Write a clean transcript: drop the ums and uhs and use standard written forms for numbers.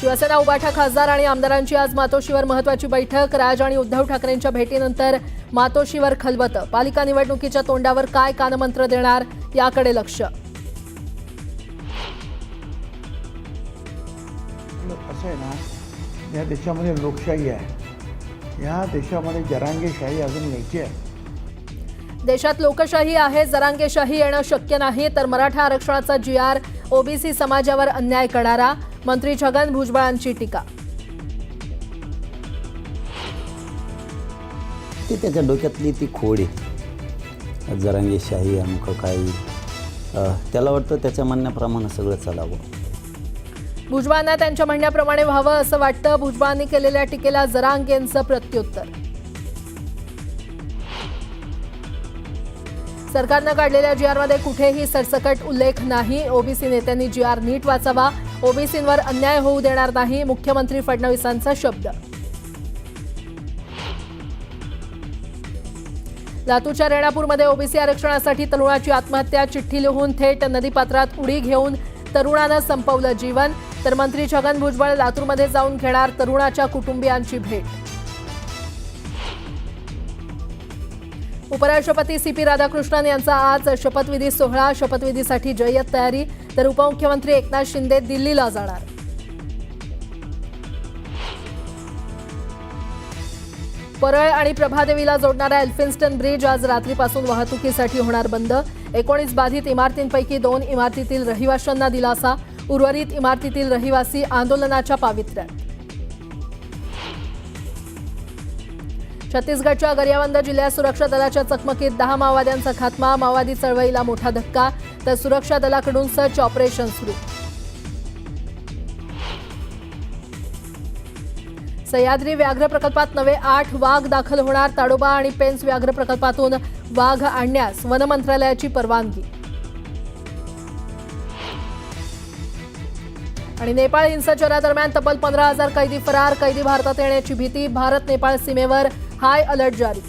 शिवसेना उबाठा खासदार आणि आमदारांची आज मातोश्रीवर महत्त्वाची बैठक। राज आणि उद्धव ठाकरेंच्या भेटीनंतर मातोश्रीवर खलबतं। पालिका निवडणुकीच्या तोंडावर काय कानमंत्र देणार याकडे लक्ष। असं आहे ना, या देशामध्ये लोकशाही आहे, या देशामध्ये जरांगेशाही अजून यायची आहे। देशात लोकशाही आहे, जरांगेशाही येणं शक्य नाही। तर मराठा आरक्षणाचा GR ओबीसी समाजावर अन्याय करणारा, मंत्री छगन भुजबळांची टीका। ती त्याच्या डोक्यातली ती खोड आहे, जरांगेशाही अमुक काही। त्याला वाटतं त्याच्या म्हणण्याप्रमाणे सगळं चालावं। भुजबळांना त्यांच्या म्हणण्याप्रमाणे व्हावं असं वाटतं। भुजबळांनी केलेल्या टीकेला जरांगेंचं प्रत्युत्तर। सरकारनं काढलेल्या GR मध्ये कुठेही सरसकट उल्लेख नाही। ओबीसी नेत्यांनी GR नीट वाचावा, ओबीसींवर अन्याय होऊ देणार नाही, मुख्यमंत्री फडणवीसांचा शब्द। लातूरच्या रेणापूरमध्ये ओबीसी आरक्षणासाठी तरुणाची आत्महत्या। चिठ्ठी लिहून थेट नदीपात्रात उडी घेऊन तरुणानं संपवलं जीवन। तर मंत्री छगन भुजबळ लातूरमध्ये जाऊन घेणार तरुणाच्या कुटुंबियांची भेट। उपराष्ट्रपती CP राधाकृष्णन यांचा आज शपथविधी सोहळा। शपथविधीसाठी जय्यत तयारी। तर उपमुख्यमंत्री एकनाथ शिंदे दिल्लीला जाणार। परळ आणि प्रभादेवीला जोडणारा एल्फिन्स्टन ब्रिज आज रात्रीपासून वाहतुकीसाठी होणार बंद। 19 बाधित इमारतींपैकी 2 इमारतीतील रहिवाशांना दिलासा, उर्वरित इमारतीतील रहिवासी आंदोलनाच्या पावित्र्यात। छत्तीसगडच्या गरियाबंद जिल्ह्यात सुरक्षा दलाच्या चकमकीत 10 माओवाद्यांचा खात्मा। माओवादी चळवळीला मोठा धक्का। तर सुरक्षा दलाकडून सर्च ऑपरेशन सुरू। सह्याद्री व्याघ्र प्रकल्पात नवे 8 वाघ दाखल होणार। ताडोबा आणि पेंच व्याघ्र प्रकल्पातून वाघ आणण्यास वन मंत्रालयाची परवानगी। आणि नेपाळ हिंसाचारादरम्यान तब्बल 15,000 कैदी फरार। कैदी भारतात येण्याची भीती। भारत नेपाळ सीमेवर हाय अलर्ट जारी।